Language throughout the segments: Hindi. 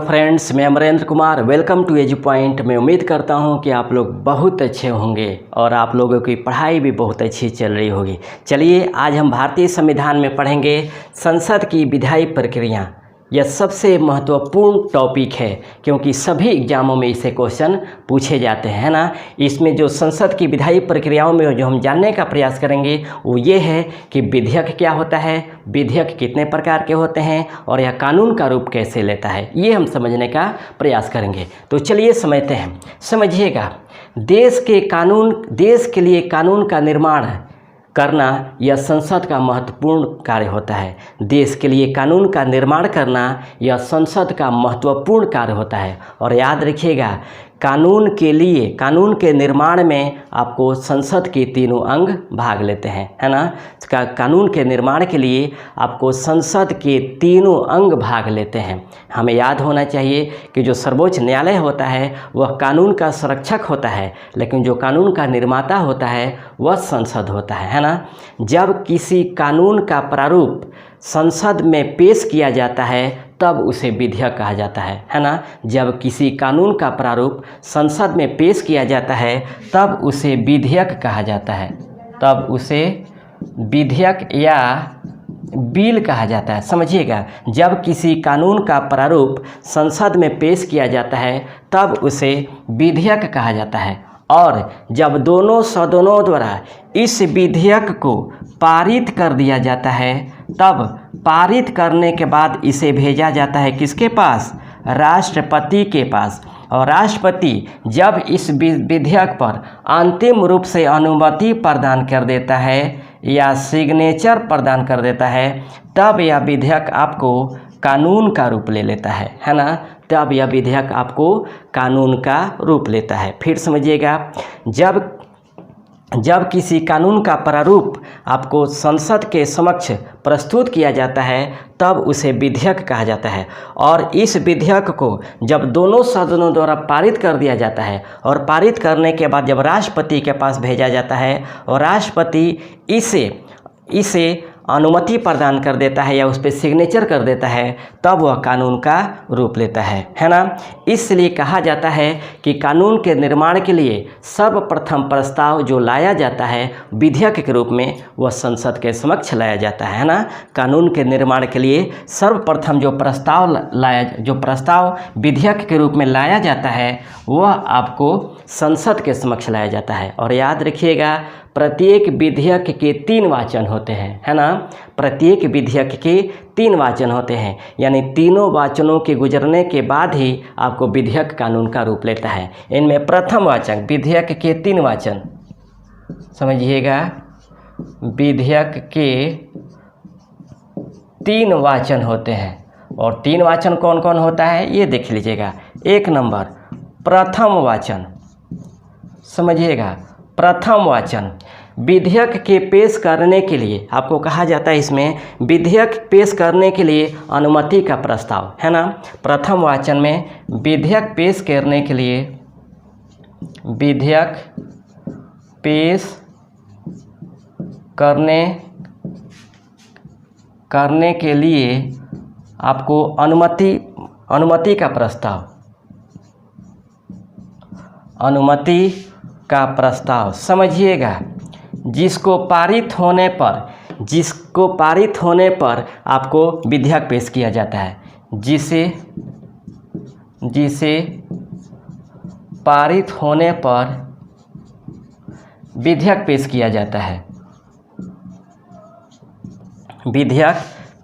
फ्रेंड्स, मैं Amarendra Kumar. Welcome to Edu Point. मैं उम्मीद करता हूं कि आप लोग बहुत अच्छे होंगे और आप लोगों की पढ़ाई भी बहुत अच्छी चल रही होगी। चलिए, आज हम भारतीय संविधान में पढ़ेंगे संसद की विधायी प्रक्रिया। यह सबसे महत्वपूर्ण टॉपिक है क्योंकि सभी एग्जामों में इसे क्वेश्चन पूछे जाते हैं, है ना। इसमें जो संसद की विधायी प्रक्रियाओं में जो हम जानने का प्रयास करेंगे वो ये है कि विधेयक क्या होता है, विधेयक कितने प्रकार के होते हैं और यह कानून का रूप कैसे लेता है, ये हम समझने का प्रयास करेंगे। तो चलिए समझते हैं। समझिएगा, देश के लिए कानून का निर्माण करना यह संसद का महत्वपूर्ण कार्य होता है। देश के लिए कानून का निर्माण करना यह संसद का महत्वपूर्ण कार्य होता है। और याद रखिएगा, कानून के निर्माण में आपको संसद के तीनों अंग भाग लेते हैं, है ना। कानून के निर्माण के लिए आपको संसद के तीनों अंग भाग लेते हैं। हमें याद होना चाहिए कि जो सर्वोच्च न्यायालय होता है वह कानून का संरक्षक होता है, लेकिन जो कानून का निर्माता होता है वह संसद होता है ना। जब किसी कानून का प्रारूप संसद में पेश किया जाता है तब उसे विधेयक कहा जाता है ना। जब किसी कानून का प्रारूप संसद में पेश किया जाता है तब उसे विधेयक कहा जाता है, तब उसे विधेयक या बिल कहा जाता है। समझिएगा, जब किसी कानून का प्रारूप संसद में पेश किया जाता है तब उसे विधेयक कहा जाता है। और जब दोनों सदनों द्वारा इस विधेयक को पारित कर दिया जाता है तब पारित करने के बाद इसे भेजा जाता है किसके पास? राष्ट्रपति के पास। और राष्ट्रपति जब इस विधेयक पर अंतिम रूप से अनुमति प्रदान कर देता है या सिग्नेचर प्रदान कर देता है तब यह विधेयक आपको कानून का रूप ले लेता है ना। तब यह विधेयक आपको कानून का रूप लेता है। फिर समझिएगा, जब किसी कानून का प्रारूप आपको संसद के समक्ष प्रस्तुत किया जाता है तब उसे विधेयक कहा जाता है। और इस विधेयक को जब दोनों सदनों द्वारा पारित कर दिया जाता है और पारित करने के बाद जब राष्ट्रपति के पास भेजा जाता है और राष्ट्रपति इसे अनुमति प्रदान कर देता है या उस पर सिग्नेचर कर देता है तब वह कानून का रूप लेता है ना। इसलिए कहा जाता है कि कानून के निर्माण के लिए सर्वप्रथम प्रस्ताव जो लाया जाता है विधेयक के रूप में वह संसद के समक्ष लाया जाता है ना। कानून के निर्माण के लिए सर्वप्रथम जो प्रस्ताव विधेयक के रूप में लाया जाता है वह आपको संसद के समक्ष लाया जाता है। और याद रखिएगा, प्रत्येक विधेयक के 3 वाचन होते हैं, है ना। प्रत्येक विधेयक के 3 वाचन होते हैं, यानी तीनों वाचनों के गुजरने के बाद ही आपको विधेयक कानून का रूप लेता है। इनमें प्रथम वाचन, विधेयक के 3 वाचन, समझिएगा, विधेयक के 3 वाचन होते हैं। और 3 वाचन कौन कौन होता है ये देख लीजिएगा। 1 नंबर प्रथम वाचन, समझिएगा, प्रथम वाचन विधेयक के पेश करने के लिए आपको कहा जाता है, इसमें विधेयक पेश करने के लिए अनुमति का प्रस्ताव, है ना। प्रथम वाचन में विधेयक पेश करने के लिए, विधेयक पेश करने के लिए आपको अनुमति का प्रस्ताव, समझिएगा, जिसको पारित होने पर आपको विधेयक पेश किया जाता है, जिसे पारित होने पर विधेयक पेश किया जाता है, विधेयक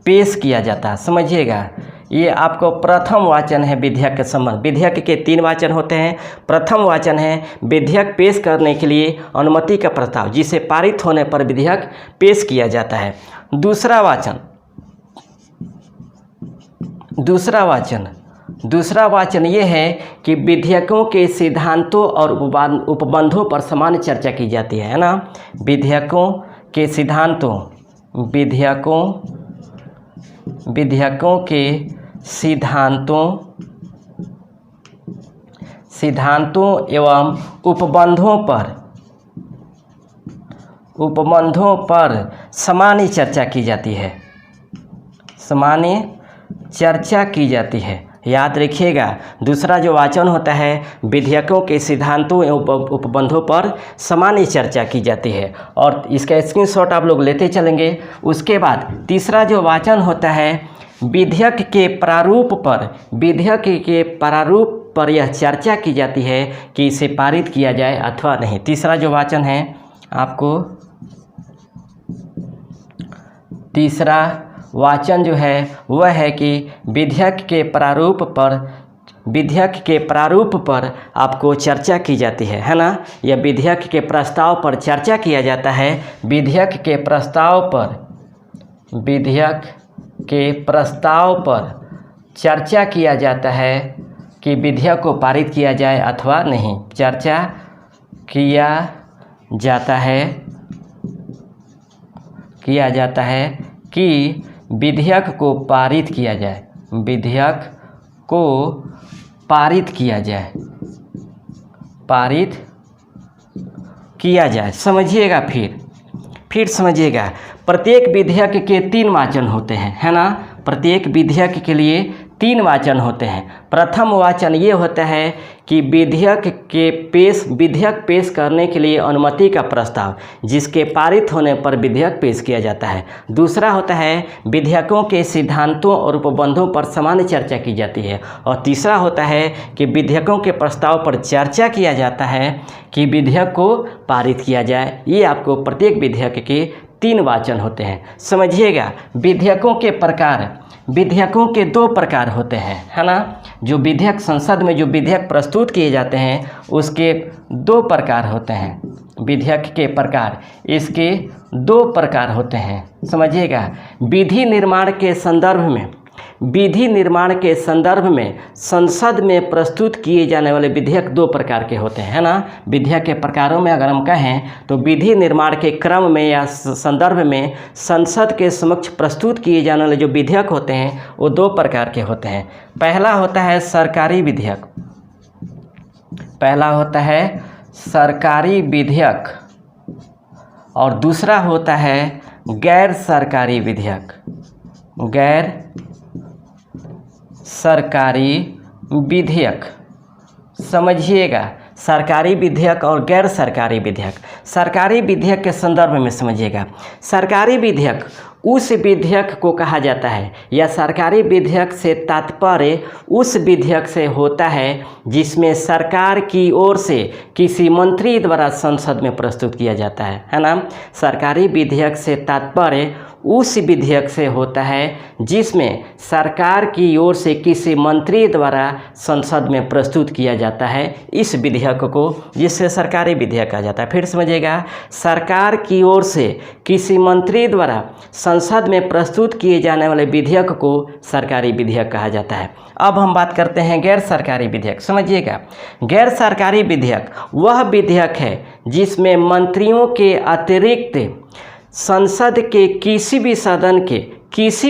पेश किया जाता है। समझिएगा, ये आपको प्रथम वाचन है विधेयक के संबंध। विधेयक के 3 वाचन होते हैं। प्रथम वाचन है विधेयक पेश करने के लिए अनुमति का प्रस्ताव, जिसे पारित होने पर विधेयक पेश किया जाता है। दूसरा वाचन ये है कि विधेयकों के सिद्धांतों और उपबंधों पर सामान्य चर्चा की जाती है ना। विधेयकों के सिद्धांतों एवं उपबंधों पर सामान्य चर्चा की जाती है, याद रखिएगा। दूसरा जो वाचन होता है, विधेयकों के सिद्धांतों एवं उपबंधों पर सामान्य चर्चा की जाती है, और इसका स्क्रीनशॉट आप लोग लेते चलेंगे। उसके बाद तीसरा जो वाचन होता है, विधेयक के प्रारूप पर यह चर्चा की जाती है कि इसे पारित किया जाए अथवा नहीं। तीसरा जो वाचन है आपको, तीसरा वाचन जो है वह है कि विधेयक के प्रारूप पर आपको चर्चा की जाती है ना। यह विधेयक के प्रस्ताव पर चर्चा किया जाता है। विधेयक के प्रस्ताव पर चर्चा किया जाता है कि विधेयक को पारित किया जाए अथवा नहीं। चर्चा किया जाता है कि विधेयक को पारित किया जाए, विधेयक को पारित किया जाए। समझिएगा, फिर समझिएगा। प्रत्येक विधेयक के 3 वाचन होते हैं, है ना। प्रत्येक विधेयक के लिए 3 वाचन होते हैं। प्रथम वाचन ये होता है कि विधेयक पेश करने के लिए अनुमति का प्रस्ताव, जिसके पारित होने पर विधेयक पेश किया जाता है। दूसरा होता है विधेयकों के सिद्धांतों और उपबंधों पर सामान्य चर्चा की जाती है। और तीसरा होता है कि विधेयकों के प्रस्ताव पर चर्चा किया जाता है कि विधेयक को पारित किया जाए। ये आपको प्रत्येक विधेयक के 3 वाचन होते हैं। समझिएगा। विधेयकों के 2 प्रकार होते हैं, है ना। जो विधेयक संसद में जो विधेयक प्रस्तुत किए जाते हैं उसके 2 प्रकार होते हैं। विधेयक के प्रकार, इसके 2 प्रकार होते हैं। समझिएगा। विधि निर्माण के संदर्भ में संसद में प्रस्तुत किए जाने वाले विधेयक 2 प्रकार के होते हैं, है ना। विधेयक के प्रकारों में अगर हम कहें तो विधि निर्माण के क्रम में या संदर्भ में संसद के समक्ष प्रस्तुत किए जाने वाले जो विधेयक होते हैं वो 2 प्रकार के होते हैं। पहला होता है सरकारी विधेयक, और दूसरा होता है गैर सरकारी विधेयक। समझिएगा। सरकारी विधेयक और गैर सरकारी विधेयक। सरकारी विधेयक के संदर्भ में समझिएगा। सरकारी विधेयक उस विधेयक को कहा जाता है, या सरकारी विधेयक से तात्पर्य उस विधेयक से होता है जिसमें सरकार की ओर से किसी मंत्री द्वारा संसद में प्रस्तुत किया जाता है ना। सरकारी विधेयक से तात्पर्य उस विधेयक से होता है जिसमें सरकार की ओर से किसी मंत्री द्वारा संसद में प्रस्तुत किया जाता है, इस विधेयक को जिससे सरकारी विधेयक कहा जाता है। फिर समझिएगा। सरकार की ओर से किसी मंत्री द्वारा संसद में प्रस्तुत किए जाने वाले विधेयक को सरकारी विधेयक कहा जाता है। अब हम बात करते हैं गैर सरकारी विधेयक। समझिएगा। गैर सरकारी विधेयक वह विधेयक है जिसमें मंत्रियों के अतिरिक्त संसद के किसी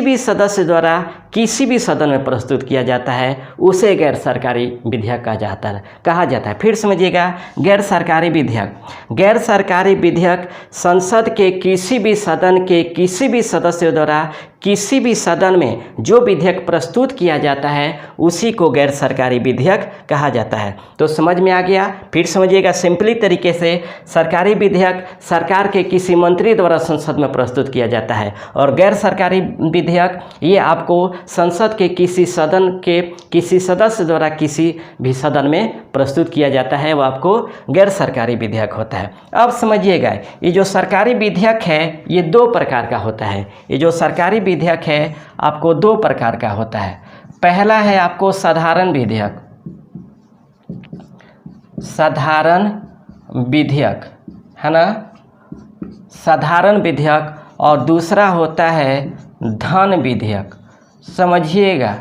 भी सदस्य द्वारा किसी भी सदन में प्रस्तुत किया जाता है, उसे गैर सरकारी विधेयक कहा जाता है। फिर समझिएगा। गैर सरकारी विधेयक संसद के किसी भी सदन के किसी भी सदस्य द्वारा किसी भी सदन में जो विधेयक प्रस्तुत किया जाता है उसी को गैर सरकारी विधेयक कहा जाता है। तो समझ में आ गया। फिर समझिएगा सिंपली तरीके से। सरकारी विधेयक सरकार के किसी मंत्री द्वारा संसद में प्रस्तुत किया जाता है, और गैर सरकारी विधेयक ये आपको संसद के किसी सदस्य द्वारा किसी भी सदन में प्रस्तुत किया जाता है, वो आपको गैर सरकारी विधेयक होता है। अब समझिएगा। ये जो सरकारी विधेयक है ये 2 प्रकार का होता है। ये जो सरकारी विधेयक है आपको 2 प्रकार का होता है। पहला है आपको साधारण विधेयक, है ना, साधारण विधेयक, और दूसरा होता है धन विधेयक। समझिएगा।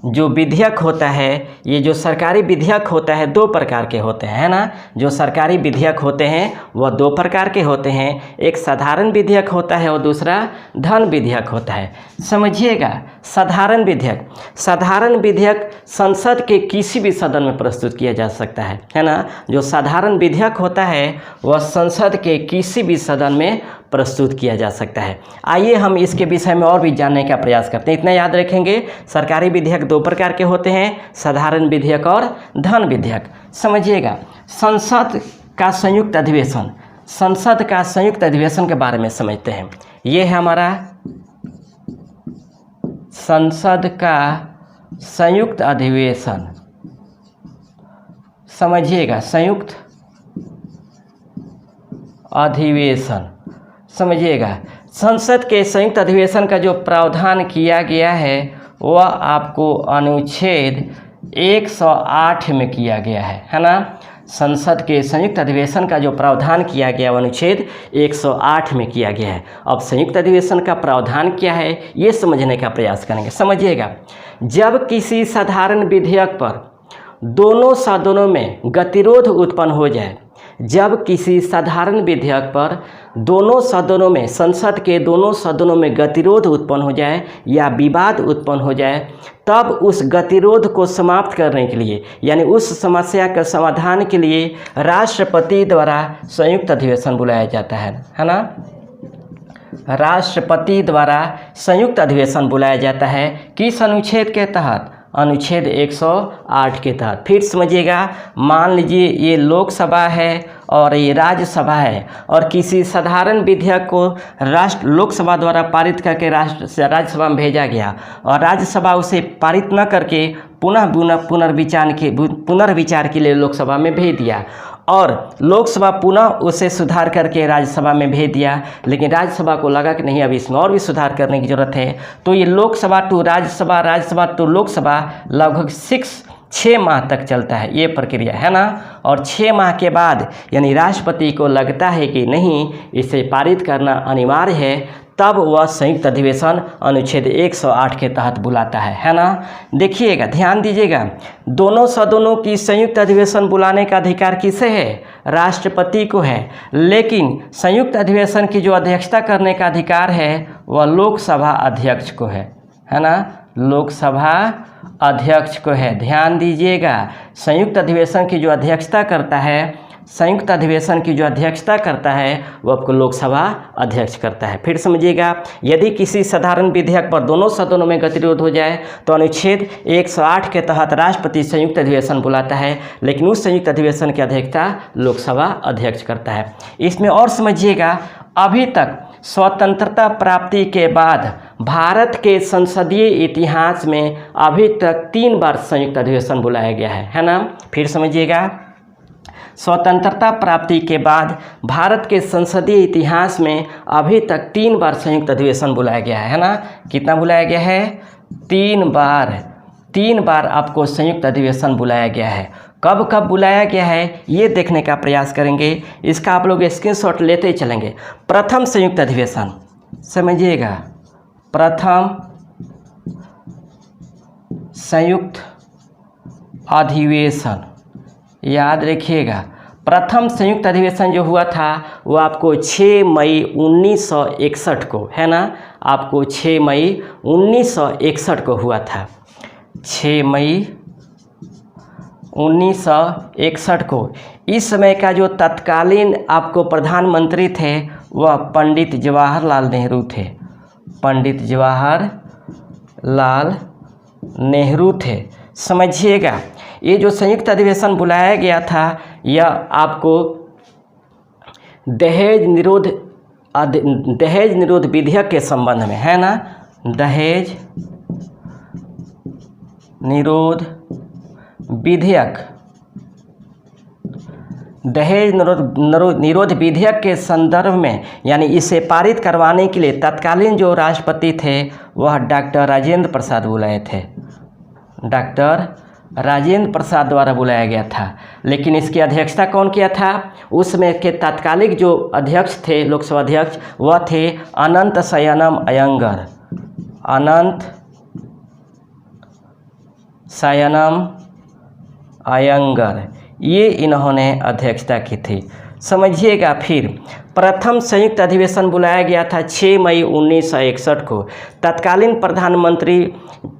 जो विधेयक होता है, ये जो सरकारी विधेयक होता है 2 प्रकार के होते हैं, है ना। जो सरकारी विधेयक होते हैं वह 2 प्रकार के होते हैं। एक साधारण विधेयक होता है और दूसरा धन विधेयक होता है। समझिएगा। साधारण विधेयक संसद के किसी भी सदन में प्रस्तुत किया जा सकता है ना। जो साधारण विधेयक होता है वह संसद के किसी भी सदन में प्रस्तुत किया जा सकता है। आइए हम इसके विषय में और भी जानने का प्रयास करते हैं। इतना याद रखेंगे, सरकारी विधेयक दो प्रकार के होते हैं, साधारण विधेयक और धन विधेयक। समझिएगा, संसद का संयुक्त अधिवेशन, संसद का संयुक्त अधिवेशन के बारे में समझते हैं। ये है हमारा संसद का संयुक्त अधिवेशन। समझिएगा, संयुक्त अधिवेशन। समझिएगा, संसद के संयुक्त अधिवेशन का जो प्रावधान किया गया है वह आपको अनुच्छेद 108 में किया गया है ना। संसद के संयुक्त अधिवेशन का जो प्रावधान किया गया वह अनुच्छेद 108 में किया गया है। अब संयुक्त अधिवेशन का प्रावधान क्या है ये समझने का प्रयास करेंगे। समझिएगा, जब किसी साधारण विधेयक पर दोनों सदनों में गतिरोध उत्पन्न हो जाए, जब किसी साधारण विधेयक पर दोनों सदनों में, संसद के दोनों सदनों में गतिरोध उत्पन्न हो जाए या विवाद उत्पन्न हो जाए, तब उस गतिरोध को समाप्त करने के लिए, यानी उस समस्या के समाधान के लिए राष्ट्रपति द्वारा संयुक्त अधिवेशन बुलाया जाता है ना। राष्ट्रपति द्वारा संयुक्त अधिवेशन बुलाया जाता है किस अनुच्छेद के तहत? अनुच्छेद 108 के तहत। फिर समझिएगा, मान लीजिए ये लोकसभा है और ये राज्यसभा है और किसी साधारण विधेयक को लोकसभा द्वारा पारित करके राज्यसभा में भेजा गया और राज्यसभा उसे पारित न करके पुनर्विचार के लिए लोकसभा में भेज दिया और लोकसभा पुनः उसे सुधार करके राज्यसभा में भेज दिया, लेकिन राज्यसभा को लगा कि नहीं, अब इसमें और भी सुधार करने की ज़रूरत है, तो ये लोकसभा टू राज्यसभा, राज्यसभा टू लोकसभा लगभग 6 माह तक चलता है ये प्रक्रिया, है ना। और 6 माह के बाद यानी राष्ट्रपति को लगता है कि नहीं, इसे पारित करना अनिवार्य है, तब वह संयुक्त अधिवेशन अनुच्छेद 108 के तहत बुलाता है ना। देखिएगा, ध्यान दीजिएगा, दोनों सदनों की संयुक्त अधिवेशन बुलाने का अधिकार किसे है? राष्ट्रपति को है, लेकिन संयुक्त अधिवेशन की जो अध्यक्षता करने का अधिकार है वह लोकसभा अध्यक्ष को है ना। लोकसभा अध्यक्ष को है। ध्यान दीजिएगा, संयुक्त अधिवेशन की जो अध्यक्षता करता है, संयुक्त अधिवेशन की जो अध्यक्षता करता है वो आपको लोकसभा अध्यक्ष करता है। फिर समझिएगा, यदि किसी साधारण विधेयक पर दोनों सदनों में गतिरोध हो जाए तो अनुच्छेद 108 के तहत राष्ट्रपति संयुक्त अधिवेशन बुलाता है, लेकिन उस संयुक्त अधिवेशन की अध्यक्षता लोकसभा अध्यक्ष करता है। इसमें और समझिएगा, अभी तक स्वतंत्रता प्राप्ति के बाद भारत के संसदीय इतिहास में अभी तक 3 बार संयुक्त अधिवेशन बुलाया गया है ना। फिर समझिएगा, स्वतंत्रता प्राप्ति के बाद भारत के संसदीय इतिहास में अभी तक 3 बार संयुक्त अधिवेशन बुलाया गया है ना। कितना बुलाया गया है? 3 बार। 3 बार आपको संयुक्त अधिवेशन बुलाया गया है। कब कब बुलाया गया है ये देखने का प्रयास करेंगे, इसका आप लोग स्क्रीनशॉट लेते ही चलेंगे। प्रथम संयुक्त अधिवेशन, समझिएगा, प्रथम संयुक्त अधिवेशन याद रखिएगा। प्रथम संयुक्त अधिवेशन जो हुआ था वो आपको 6 मई 1961 को, है ना, आपको 6 मई 1961 को हुआ था। 6 मई 1961 को। इस समय का जो तत्कालीन आपको प्रधानमंत्री थे वह पंडित जवाहरलाल नेहरू थे। पंडित जवाहरलाल नेहरू थे। समझिएगा, ये जो संयुक्त अधिवेशन बुलाया गया था यह आपको दहेज निरोध विधेयक के संबंध में, है ना। दहेज निरोध विधेयक, दहेज निरोध विधेयक के संदर्भ में, यानी इसे पारित करवाने के लिए तत्कालीन जो राष्ट्रपति थे वह डॉक्टर राजेंद्र प्रसाद बुलाए थे। डॉक्टर राजेंद्र प्रसाद द्वारा बुलाया गया था, लेकिन इसकी अध्यक्षता कौन किया था? उसमें के तात्कालिक जो अध्यक्ष थे, लोकसभा अध्यक्ष, वह थे अनंत शयनम अयंगर। अनंत शयनम अयंगर, ये इन्होंने अध्यक्षता की थी। समझिएगा, फिर प्रथम संयुक्त अधिवेशन बुलाया गया था 6 मई 1961 को तत्कालीन प्रधानमंत्री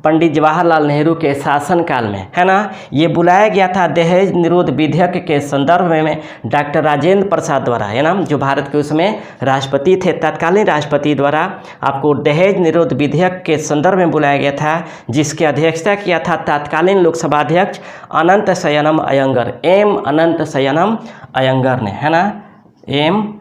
पंडित जवाहरलाल नेहरू के शासनकाल में, है ना। ये बुलाया गया था दहेज निरोध विधेयक के संदर्भ में डॉक्टर राजेंद्र प्रसाद द्वारा, है ना, जो भारत के उसमें राष्ट्रपति थे, तत्कालीन राष्ट्रपति द्वारा आपको दहेज निरोध विधेयक के संदर्भ में बुलाया गया था, जिसकी अध्यक्षता किया था तत्कालीन लोकसभा अध्यक्ष अनंत शयनम अयंगर, एम अनंत शयनम अयंगर ने, है ना, एम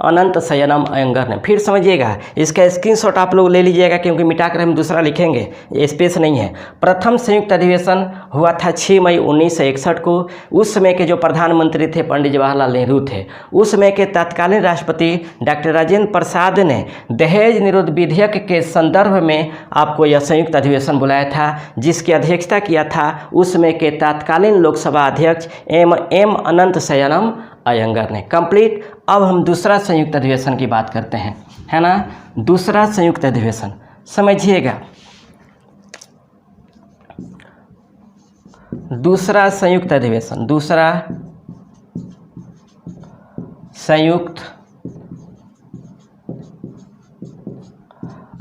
अनंत शयनम अयंगर ने। फिर समझिएगा, इसका स्क्रीनशॉट आप लोग ले लीजिएगा क्योंकि मिटाकर हम दूसरा लिखेंगे, ये स्पेस नहीं है। प्रथम संयुक्त अधिवेशन हुआ था 6 मई 1961 को। उस समय के जो प्रधानमंत्री थे पंडित जवाहरलाल नेहरू थे। उस समय के तत्कालीन राष्ट्रपति डॉक्टर राजेंद्र प्रसाद ने दहेज निरोध विधेयक के संदर्भ में आपको यह संयुक्त अधिवेशन बुलाया था, जिसकी अध्यक्षता किया था उस समय के तत्कालीन लोकसभा अध्यक्ष एम अनंत शयनम अयंगर ने। कंप्लीट। अब हम दूसरा संयुक्त अधिवेशन की बात करते हैं, है ना। दूसरा संयुक्त अधिवेशन समझिएगा, दूसरा संयुक्त अधिवेशन, दूसरा संयुक्त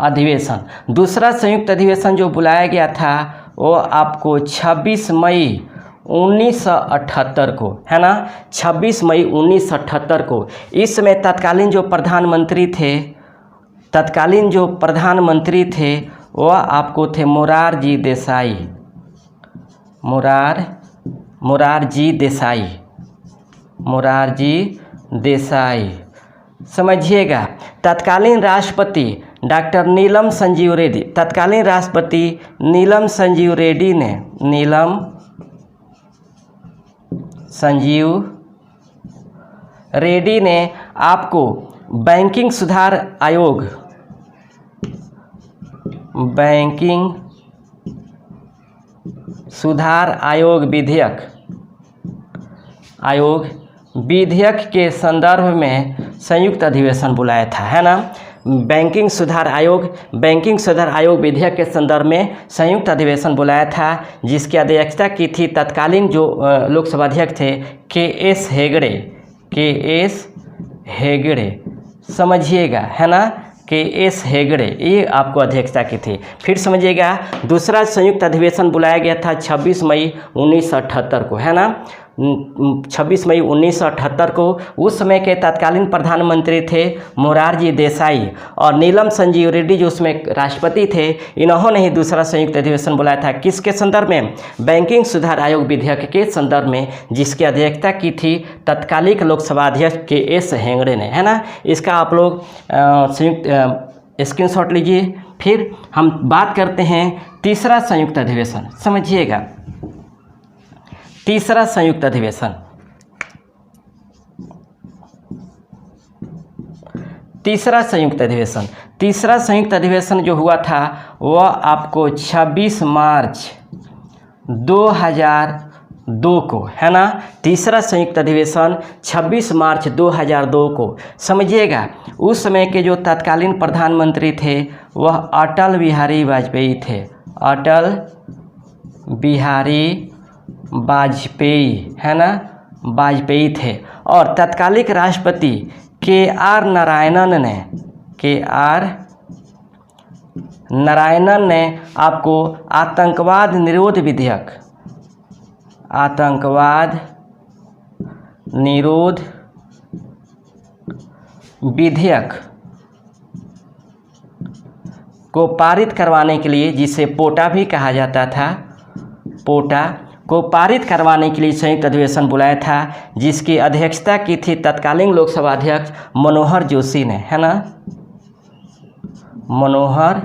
अधिवेशन, दूसरा संयुक्त अधिवेशन जो बुलाया गया था वो आपको 26 मई 1978 को, है ना, 26 मई 1978 को। इस समय तत्कालीन जो प्रधानमंत्री थे वह आपको थे मोरारजी देसाई। समझिएगा, तत्कालीन राष्ट्रपति डॉक्टर नीलम संजीव रेड्डी, तत्कालीन राष्ट्रपति नीलम संजीव रेड्डी ने आपको बैंकिंग सुधार आयोग विधेयक के संदर्भ में संयुक्त अधिवेशन बुलाया था, है ना। बैंकिंग सुधार आयोग विधेयक के संदर्भ में संयुक्त अधिवेशन बुलाया था, जिसकी अध्यक्षता की थी तत्कालीन जो लोकसभा अध्यक्ष थे के एस हेगड़े। समझिएगा, है ना, के एस हेगड़े, ये आपको अध्यक्षता की थी। फिर समझिएगा, दूसरा संयुक्त अधिवेशन बुलाया गया था 26 मई 1978 को, है ना, 26 मई 1978 को। उस समय के तत्कालीन प्रधानमंत्री थे मोरारजी देसाई और नीलम संजीव रेड्डी जो उसमें राष्ट्रपति थे। इन्होंने ही दूसरा संयुक्त अधिवेशन बुलाया था, किसके संदर्भ में? बैंकिंग सुधार आयोग विधेयक के संदर्भ में, जिसकी अध्यक्षता की थी तत्कालिक लोकसभा अध्यक्ष के एस हेगड़े ने, है ना। इसका आप लोग संयुक्त स्क्रीनशॉट लीजिए। फिर हम बात करते हैं तीसरा संयुक्त अधिवेशन। समझिएगा, तीसरा संयुक्त अधिवेशन जो हुआ था वह आपको 26 मार्च 2002 को, है ना। तीसरा संयुक्त अधिवेशन 26 मार्च 2002 को। समझिएगा, उस समय के जो तत्कालीन प्रधानमंत्री थे वह अटल बिहारी वाजपेयी थे, अटल बिहारी वाजपेयी, है ना, वाजपेयी थे। और तत्कालिक राष्ट्रपति के आर नारायणन ने आपको आतंकवाद निरोध विधेयक को पारित करवाने के लिए, जिसे पोटा भी कहा जाता था, पोटा को पारित करवाने के लिए संयुक्त अधिवेशन बुलाया था, जिसकी अध्यक्षता की थी तत्कालीन लोकसभा अध्यक्ष मनोहर जोशी ने, है ना, मनोहर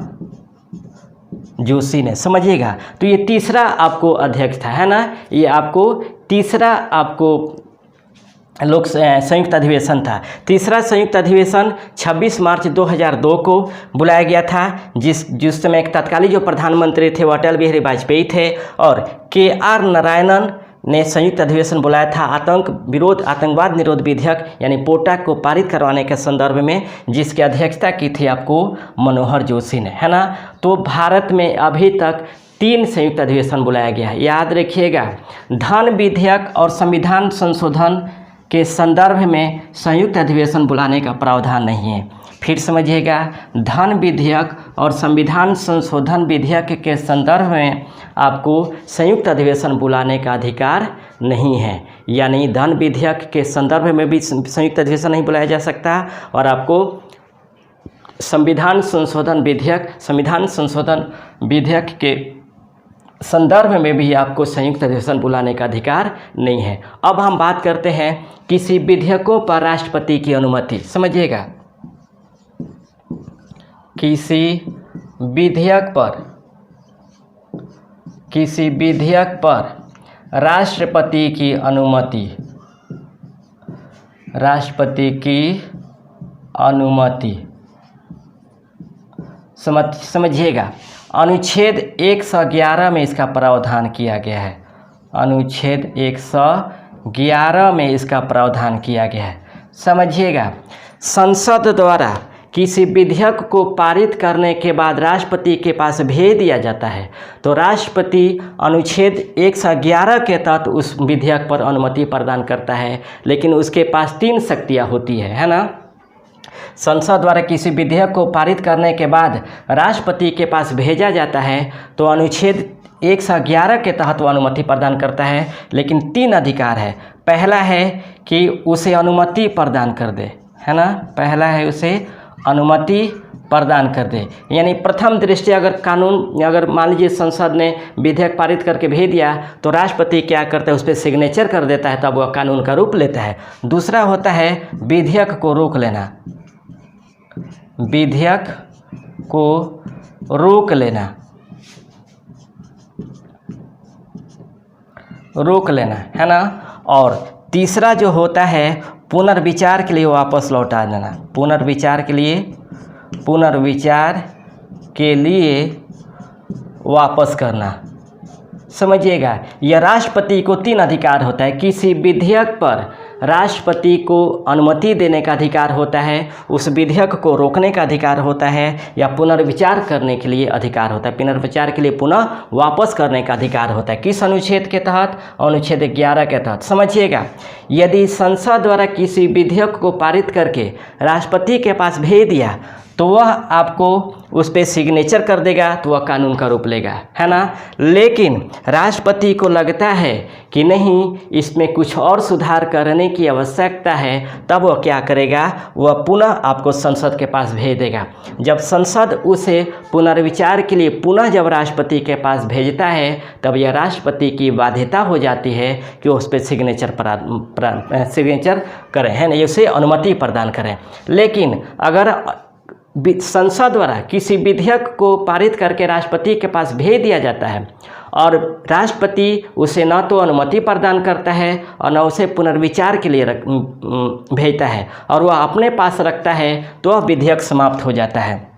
जोशी ने। समझिएगा, तो ये तीसरा आपको अध्यक्ष था, है ना, ये आपको तीसरा संयुक्त अधिवेशन था। तीसरा संयुक्त अधिवेशन 26 मार्च 2002 को बुलाया गया था, जिस समय तत्कालीन जो प्रधानमंत्री थे वो अटल बिहारी वाजपेयी थे और के आर नारायणन ने संयुक्त अधिवेशन बुलाया था आतंकवाद निरोध विधेयक यानी पोटा को पारित करवाने के संदर्भ में, जिसकी अध्यक्षता की थी आपको मनोहर जोशी ने, है ना। तो भारत में अभी तक 3 संयुक्त अधिवेशन बुलाया गया है। याद रखिएगा, धन विधेयक और संविधान संशोधन के संदर्भ में संयुक्त अधिवेशन बुलाने का प्रावधान नहीं है। फिर समझिएगा, धन विधेयक और संविधान संशोधन विधेयक के संदर्भ में आपको संयुक्त अधिवेशन बुलाने का अधिकार नहीं है। यानी धन विधेयक के संदर्भ में भी संयुक्त अधिवेशन नहीं बुलाया जा सकता और आपको संविधान संशोधन विधेयक के संदर्भ में भी आपको संयुक्त अधिवेशन बुलाने का अधिकार नहीं है। अब हम बात करते हैं किसी विधेयकों पर राष्ट्रपति की अनुमति। समझिएगा, किसी विधेयक पर राष्ट्रपति की अनुमति समझिएगा, अनुच्छेद 111 में इसका प्रावधान किया गया है। अनुच्छेद 111 में इसका प्रावधान किया गया है। समझिएगा, संसद द्वारा किसी विधेयक को पारित करने के बाद राष्ट्रपति के पास भेज दिया जाता है तो राष्ट्रपति अनुच्छेद 111 के तहत उस विधेयक पर अनुमति प्रदान करता है, लेकिन उसके पास 3 शक्तियाँ होती है ना। संसद द्वारा किसी विधेयक को पारित करने के बाद राष्ट्रपति के पास भेजा जाता है तो अनुच्छेद 111 के तहत वो अनुमति प्रदान करता है, लेकिन 3 अधिकार है। पहला है कि उसे अनुमति प्रदान कर दे, है ना। पहला है उसे अनुमति प्रदान कर दे। यानी प्रथम दृष्टया अगर मान लीजिए संसद ने विधेयक पारित करके भेज दिया तो राष्ट्रपति क्या करता है, उस पर सिग्नेचर कर देता है, तब वह कानून का रूप लेता है। दूसरा होता है विधेयक को रोक लेना, विधेयक को रोक लेना, है ना। और तीसरा जो होता है पुनर्विचार के लिए वापस लौटा देना, पुनर्विचार के लिए वापस करना। समझिएगा, यह राष्ट्रपति को 3 अधिकार होता है। किसी विधेयक पर राष्ट्रपति को अनुमति देने का अधिकार होता है, उस विधेयक को रोकने का अधिकार होता है, या पुनर्विचार करने के लिए अधिकार होता है, पुनर्विचार के लिए पुनः वापस करने का अधिकार होता है। किस अनुच्छेद के तहत? अनुच्छेद 11 के तहत। समझिएगा, यदि संसद द्वारा किसी विधेयक को पारित करके राष्ट्रपति के पास भेज दिया तो वह आपको उस पर सिग्नेचर कर देगा तो वह कानून का रूप लेगा, है ना। लेकिन राष्ट्रपति को लगता है कि नहीं, इसमें कुछ और सुधार करने की आवश्यकता है, तब वह क्या करेगा, वह पुनः आपको संसद के पास भेज देगा। जब संसद उसे पुनर्विचार के लिए पुनः जब राष्ट्रपति के पास भेजता है तब यह राष्ट्रपति की बाध्यता हो जाती है कि उस पर सिग्नेचर करें, है ना, उसे अनुमति प्रदान करें। लेकिन अगर संसद द्वारा किसी विधेयक को पारित करके राष्ट्रपति के पास भेज दिया जाता है और राष्ट्रपति उसे न तो अनुमति प्रदान करता है और न उसे पुनर्विचार के लिए भेजता है और वह अपने पास रखता है, तो वह विधेयक समाप्त हो जाता है।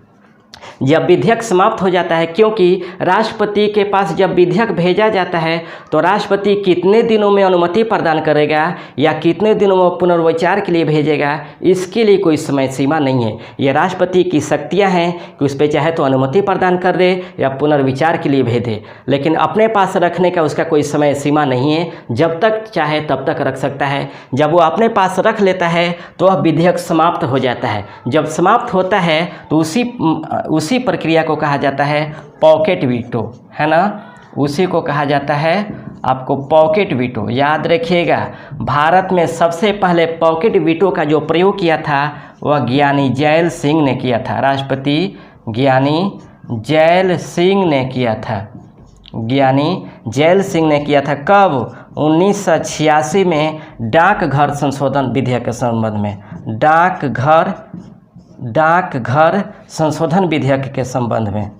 जब विधेयक समाप्त हो जाता है, क्योंकि राष्ट्रपति के पास जब विधेयक भेजा जाता है तो राष्ट्रपति कितने दिनों में अनुमति प्रदान करेगा या कितने दिनों में पुनर्विचार के लिए भेजेगा, इसके लिए कोई समय सीमा नहीं है। ये राष्ट्रपति की शक्तियां हैं कि उस पर चाहे तो अनुमति प्रदान कर दे या पुनर्विचार के लिए भेज दे, लेकिन अपने पास रखने का उसका कोई समय सीमा नहीं है। जब तक चाहे तब तक रख सकता है। जब वो अपने पास रख लेता है तो वह विधेयक समाप्त हो जाता है। जब समाप्त होता है तो उसी प्रक्रिया को कहा जाता है पॉकेट वीटो, है ना। उसी को कहा जाता है आपको पॉकेट वीटो। याद रखिएगा, भारत में सबसे पहले पॉकेट वीटो का जो प्रयोग किया था वह ज्ञानी जैल सिंह ने किया था। राष्ट्रपति ज्ञानी जैल सिंह ने किया था। ज्ञानी जैल सिंह ने किया था। कब? 1986 में डाकघर संशोधन विधेयक के संबंध में, डाकघर संशोधन विधेयक के संबंध में,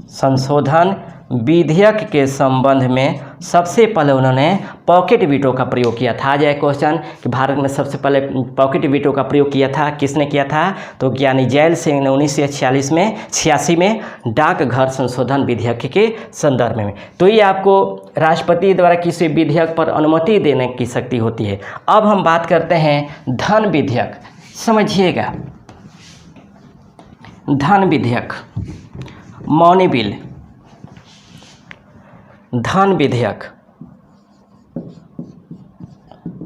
संशोधन विधेयक के संबंध में सबसे पहले उन्होंने पॉकेट वीटो का प्रयोग किया था। आ जाए क्वेश्चन कि भारत में सबसे पहले पॉकेट वीटो का प्रयोग किया था, किसने किया था? तो ज्ञानी जैल सिंह ने 1986 में डाकघर संशोधन विधेयक के संदर्भ में। तो ये आपको राष्ट्रपति द्वारा किसी विधेयक पर अनुमति देने की शक्ति होती है। अब हम बात करते हैं धन विधेयक। समझिएगा, धन विधेयक, मौनी बिल, धन विधेयक,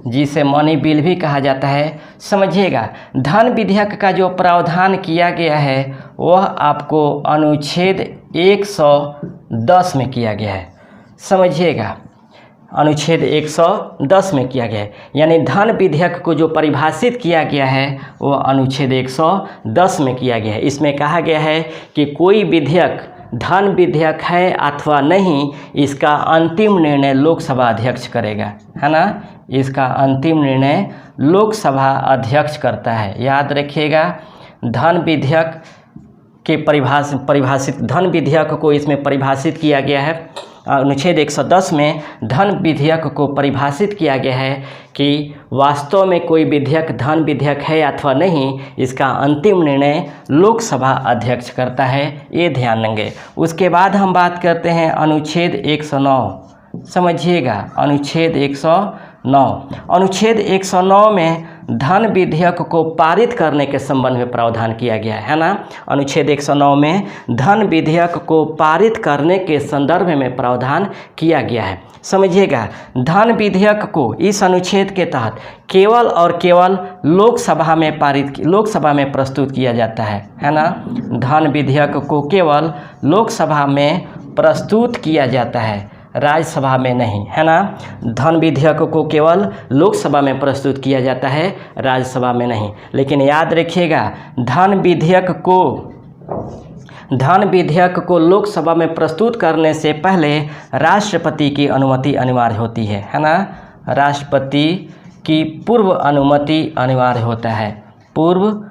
जिसे मनी बिल भी कहा जाता है। समझिएगा, धन विधेयक का जो प्रावधान किया गया है वह आपको अनुच्छेद 110 में किया गया है। समझिएगा, अनुच्छेद 110 में किया गया है, यानी धन विधेयक को जो परिभाषित किया गया है वह अनुच्छेद 110 में किया गया है। इसमें कहा गया है कि कोई विधेयक धन विधेयक है अथवा नहीं, इसका अंतिम निर्णय लोकसभा अध्यक्ष करेगा, है ना। इसका अंतिम निर्णय लोकसभा अध्यक्ष करता है। याद रखिएगा, धन विधेयक के परिभाषित धन विधेयक को इसमें परिभाषित किया गया है। अनुच्छेद 110 में धन विधेयक को परिभाषित किया गया है कि वास्तव में कोई विधेयक धन विधेयक है अथवा नहीं, इसका अंतिम निर्णय लोकसभा अध्यक्ष करता है। ये ध्यान देंगे। उसके बाद हम बात करते हैं अनुच्छेद 109। समझिएगा, अनुच्छेद 109। अनुच्छेद 109 में धन विधेयक को पारित करने के संबंध में प्रावधान किया गया है ना। अनुच्छेद 109 में धन विधेयक को पारित करने के संदर्भ में प्रावधान किया गया है। समझिएगा, धन विधेयक को इस अनुच्छेद के तहत केवल और केवल लोकसभा में प्रस्तुत किया जाता है ना। धन विधेयक को केवल लोकसभा में प्रस्तुत किया जाता है, राज्यसभा में नहीं, है ना। धन विधेयक को केवल लोकसभा में प्रस्तुत किया जाता है, राज्यसभा में नहीं। लेकिन याद रखिएगा, धन विधेयक को लोकसभा में प्रस्तुत करने से पहले राष्ट्रपति की अनुमति अनिवार्य होती है ना। राष्ट्रपति की पूर्व अनुमति अनिवार्य होता है, पूर्व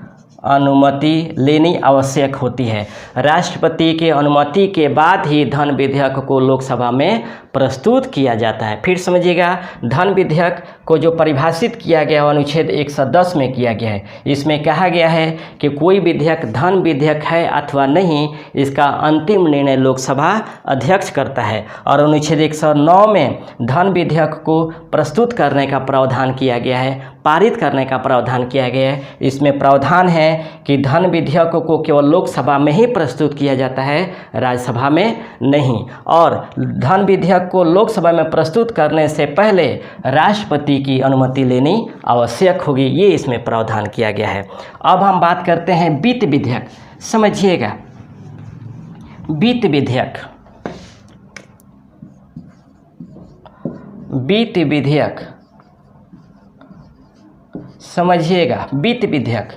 अनुमति लेनी आवश्यक होती है। राष्ट्रपति के अनुमति के बाद ही धन विधेयक को लोकसभा में प्रस्तुत किया जाता है। फिर समझिएगा, धन विधेयक को जो परिभाषित किया गया है अनुच्छेद 110 में किया गया है। इसमें कहा गया है कि कोई विधेयक धन विधेयक है अथवा नहीं, इसका अंतिम निर्णय लोकसभा अध्यक्ष करता है। और अनुच्छेद 109 में धन विधेयक को प्रस्तुत करने का प्रावधान किया गया है, पारित करने का प्रावधान किया गया है। इसमें प्रावधान है कि धन विधेयक को केवल लोकसभा में ही प्रस्तुत किया जाता है, राज्यसभा में नहीं। और धन विधेयक को लोकसभा में प्रस्तुत करने से पहले राष्ट्रपति की अनुमति लेनी आवश्यक होगी, ये इसमें प्रावधान किया गया है। अब हम बात करते हैं वित्त विधेयक। समझिएगा, वित्त विधेयक, वित्त विधेयक, समझिएगा, वित्त विधेयक,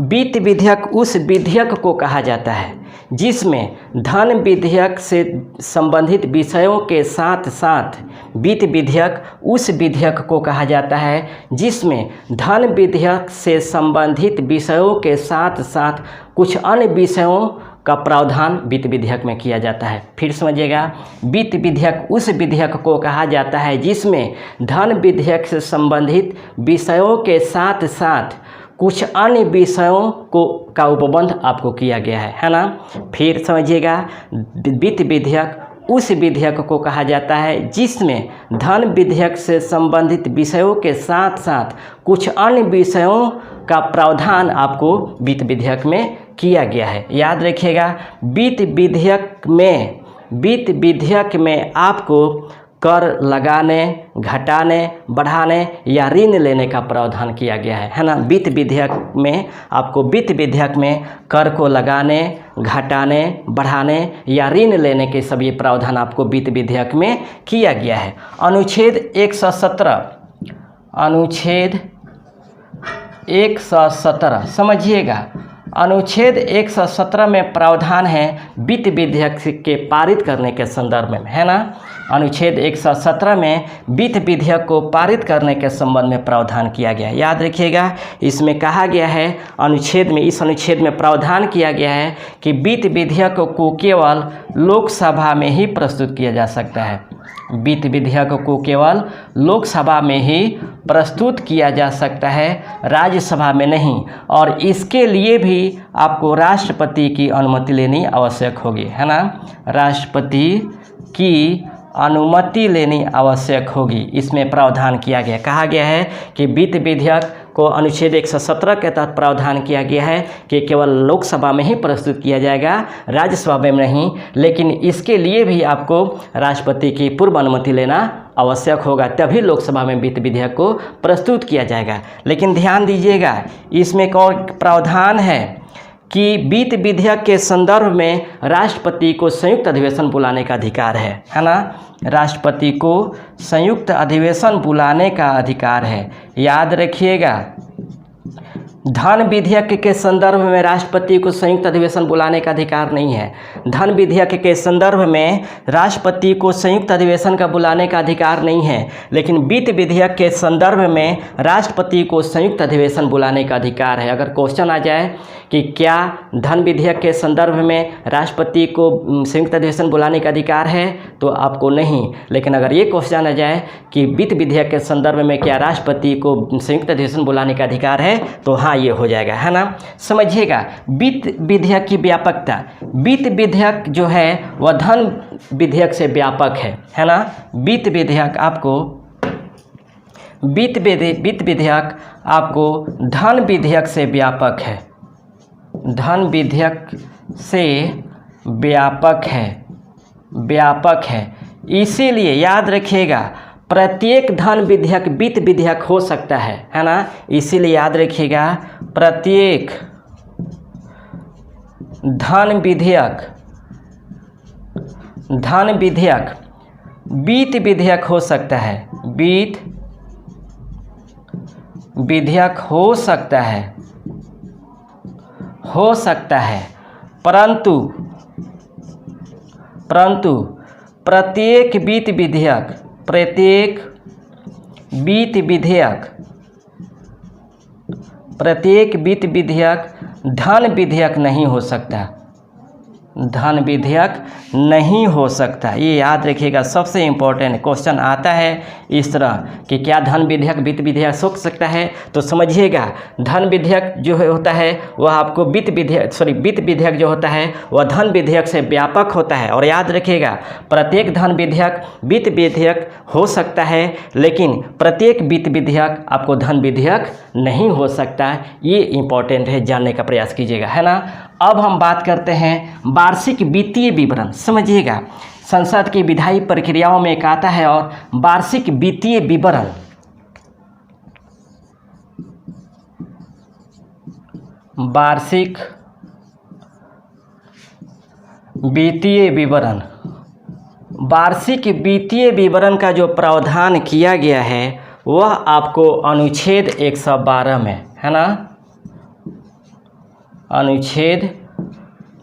वित्त विधेयक उस विधेयक को कहा जाता है जिसमें धन विधेयक से संबंधित विषयों के साथ साथ वित्त विधेयक उस विधेयक को कहा जाता है जिसमें धन विधेयक से संबंधित विषयों के साथ साथ कुछ अन्य विषयों का प्रावधान वित्त विधेयक में किया जाता है। फिर समझिएगा, वित्त विधेयक उस विधेयक को कहा जाता है जिसमें धन विधेयक से संबंधित विषयों के साथ साथ कुछ अन्य विषयों का उपबंध आपको किया गया है ना। फिर समझिएगा, वित्त विधेयक उस विधेयक को कहा जाता है जिसमें धन विधेयक से संबंधित विषयों के साथ साथ कुछ अन्य विषयों का प्रावधान आपको वित्त विधेयक में किया गया है। याद रखिएगा, वित्त विधेयक में आपको कर लगाने, घटाने, बढ़ाने या ऋण लेने का प्रावधान किया गया है ना। वित्त विधेयक में आपको वित्त विधेयक में कर को लगाने, घटाने, बढ़ाने या ऋण लेने के सभी प्रावधान आपको वित्त विधेयक में किया गया है। अनुच्छेद 117 समझिएगा, अनुच्छेद 117 में प्रावधान है वित्त विधेयक के पारित करने के संदर्भ में, है ना। अनुच्छेद 117 में वित्त विधेयक को पारित करने के संबंध में प्रावधान किया गया है। याद रखिएगा, इसमें कहा गया है इस अनुच्छेद में प्रावधान किया गया है कि वित्त विधेयक को केवल लोकसभा में ही प्रस्तुत किया जा सकता है। वित्त विधेयक को केवल लोकसभा में ही प्रस्तुत किया जा सकता है, राज्यसभा में नहीं। और इसके लिए भी आपको राष्ट्रपति की अनुमति लेनी आवश्यक होगी, है ना। राष्ट्रपति की अनुमति लेनी आवश्यक होगी, इसमें प्रावधान किया गया। कहा गया है कि वित्त विधेयक को अनुच्छेद 117 के तहत प्रावधान किया गया है कि केवल लोकसभा में ही प्रस्तुत किया जाएगा, राज्यसभा में नहीं। लेकिन इसके लिए भी आपको राष्ट्रपति की पूर्व अनुमति लेना आवश्यक होगा, तभी लोकसभा में वित्त विधेयक को प्रस्तुत किया जाएगा। लेकिन ध्यान दीजिएगा, इसमें एक और प्रावधान है कि वित्त विधेयक के संदर्भ में राष्ट्रपति को संयुक्त अधिवेशन बुलाने का अधिकार है ना। राष्ट्रपति को संयुक्त अधिवेशन बुलाने का अधिकार है, याद रखिएगा। धन विधेयक के संदर्भ में राष्ट्रपति को संयुक्त अधिवेशन बुलाने का अधिकार नहीं है। धन विधेयक के संदर्भ में राष्ट्रपति को संयुक्त अधिवेशन का बुलाने का अधिकार नहीं है, लेकिन वित्त विधेयक के संदर्भ में राष्ट्रपति को संयुक्त अधिवेशन बुलाने का अधिकार है। अगर क्वेश्चन आ जाए कि क्या धन विधेयक के संदर्भ में राष्ट्रपति को संयुक्त अधिवेशन बुलाने का अधिकार है, तो आपको नहीं। लेकिन अगर ये क्वेश्चन आ जाए कि वित्त विधेयक के संदर्भ में क्या राष्ट्रपति को संयुक्त अधिवेशन बुलाने का अधिकार है, तो हाँ, ये हो जाएगा, है ना। समझिएगा वित्त विधेयक की व्यापकता। वित्त विधेयक जो है वह धन विधेयक से व्यापक है ना। वित्त विधेयक आपको धन विधेयक से व्यापक है, धन विधेयक से व्यापक है। इसीलिए याद रखिएगा, प्रत्येक धन विधेयक वित्त विधेयक हो सकता है ना। इसीलिए याद रखिएगा, प्रत्येक धन विधेयक वित्त विधेयक हो सकता है, वित्त विधेयक हो सकता है, परंतु प्रत्येक वित्त विधेयक धन विधेयक नहीं हो सकता, धन विधेयक नहीं हो सकता। ये याद रखिएगा, सबसे इम्पोर्टेंट क्वेश्चन आता है इस तरह कि क्या धन विधेयक वित्त विधेयक हो सकता है। तो समझिएगा, धन विधेयक जो होता है वह आपको वित्त विधेयक जो होता है वह धन विधेयक से व्यापक होता है। और याद रखिएगा, प्रत्येक धन विधेयक वित्त विधेयक हो सकता है, लेकिन प्रत्येक वित्त विधेयक आपको धन विधेयक नहीं हो सकता। ये इम्पोर्टेंट है, जानने का प्रयास कीजिएगा, है ना। अब हम बात करते हैं वार्षिक वित्तीय विवरण। समझिएगा, संसद की विधायी प्रक्रियाओं में एक आता है और वार्षिक वित्तीय विवरण। वार्षिक वित्तीय विवरण, वार्षिक वित्तीय विवरण का जो प्रावधान किया गया है वह आपको अनुच्छेद 112 में, है ना। अनुच्छेद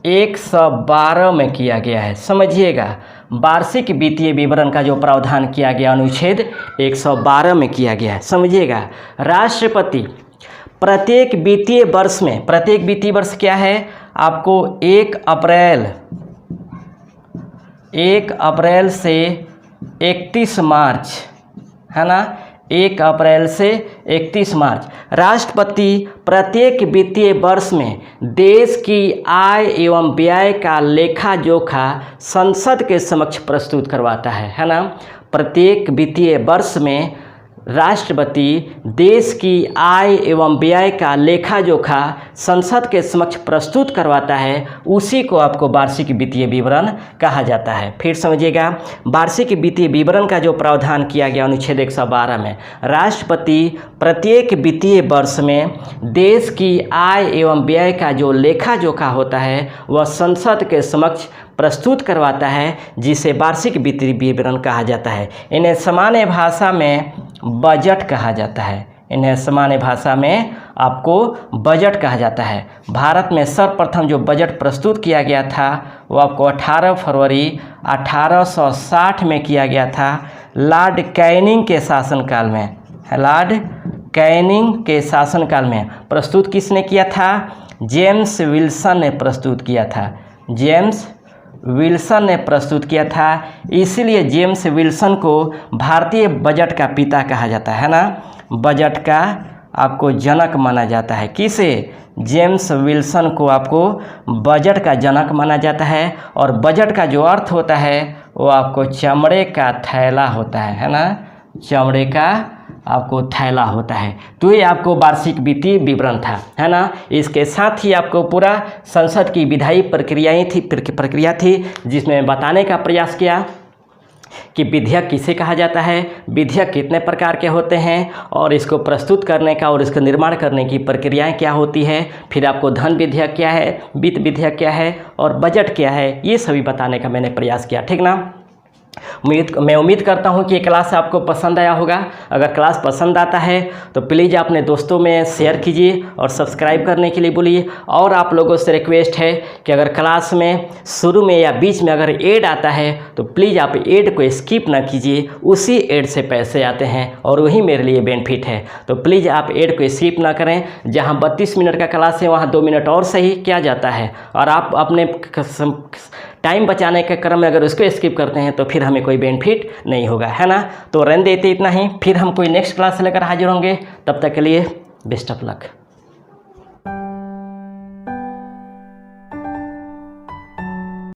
112 में किया गया है। समझिएगा, वार्षिक वित्तीय विवरण का जो प्रावधान किया गया अनुच्छेद 112 में किया गया है। समझिएगा, राष्ट्रपति प्रत्येक वित्तीय वर्ष में, प्रत्येक वित्तीय वर्ष क्या है आपको 1 अप्रैल से 31 मार्च, है ना। 1 अप्रैल से 31 मार्च राष्ट्रपति प्रत्येक वित्तीय वर्ष में देश की आय एवं व्यय का लेखा जोखा संसद के समक्ष प्रस्तुत करवाता है ना। प्रत्येक वित्तीय वर्ष में राष्ट्रपति देश की आय एवं व्यय का लेखा जोखा संसद के समक्ष प्रस्तुत करवाता है, उसी को आपको वार्षिक वित्तीय विवरण कहा जाता है। फिर समझिएगा, वार्षिक वित्तीय विवरण का जो प्रावधान किया गया अनुच्छेद 112 में, राष्ट्रपति प्रत्येक वित्तीय वर्ष में देश की आय एवं व्यय का जो लेखा जोखा होता है वह संसद के समक्ष प्रस्तुत करवाता है, जिसे वार्षिक वित्तीय विवरण कहा जाता है। इन्हें सामान्य भाषा में बजट कहा जाता है। इन्हें सामान्य भाषा में आपको बजट कहा जाता है। भारत में सर्वप्रथम जो बजट प्रस्तुत किया गया था वो आपको 18 फरवरी 1860 में किया गया था, लॉर्ड कैनिंग के शासनकाल में। लॉर्ड कैनिंग के शासनकाल में प्रस्तुत किसने किया था? जेम्स विल्सन ने प्रस्तुत किया था। जेम्स विल्सन ने प्रस्तुत किया था, इसीलिए जेम्स विल्सन को भारतीय बजट का पिता कहा जाता है ना। बजट का आपको जनक माना जाता है। किसे? जेम्स विल्सन को आपको बजट का जनक माना जाता है। और बजट का जो अर्थ होता है वो आपको चमड़े का थैला होता है ना। चमड़े का आपको थैला होता है। तो ये आपको वार्षिक वित्तीय विवरण था, है ना। इसके साथ ही आपको पूरा संसद की विधायी प्रक्रिया थी जिसमें बताने का प्रयास किया कि विधेयक किसे कहा जाता है, विधेयक कितने प्रकार के होते हैं और इसको प्रस्तुत करने का और इसका निर्माण करने की प्रक्रियाएं क्या होती है। फिर आपको धन विधेयक क्या है, वित्त विधेयक क्या है और बजट क्या है, ये सभी बताने का मैंने प्रयास किया, ठीक ना। मैं उम्मीद करता हूँ कि ये क्लास आपको पसंद आया होगा। अगर क्लास पसंद आता है तो प्लीज़ अपने दोस्तों में शेयर कीजिए और सब्सक्राइब करने के लिए बोलिए। और आप लोगों से रिक्वेस्ट है कि अगर क्लास में शुरू में या बीच में अगर ऐड आता है तो प्लीज़ आप ऐड को स्किप ना कीजिए, उसी ऐड से पैसे आते हैं और वही मेरे लिए बेनिफिट है। तो प्लीज़ आप ऐड को स्किप ना करें। जहाँ 32 मिनट का क्लास है वहाँ 2 मिनट और सही किया जाता है, और आप अपने टाइम बचाने के क्रम में अगर उसको स्किप करते हैं तो फिर हमें कोई बेनिफिट नहीं होगा, है ना। तो रहने देते इतना ही, फिर हम कोई नेक्स्ट क्लास लेकर हाजिर होंगे। तब तक के लिए बेस्ट ऑफ लक।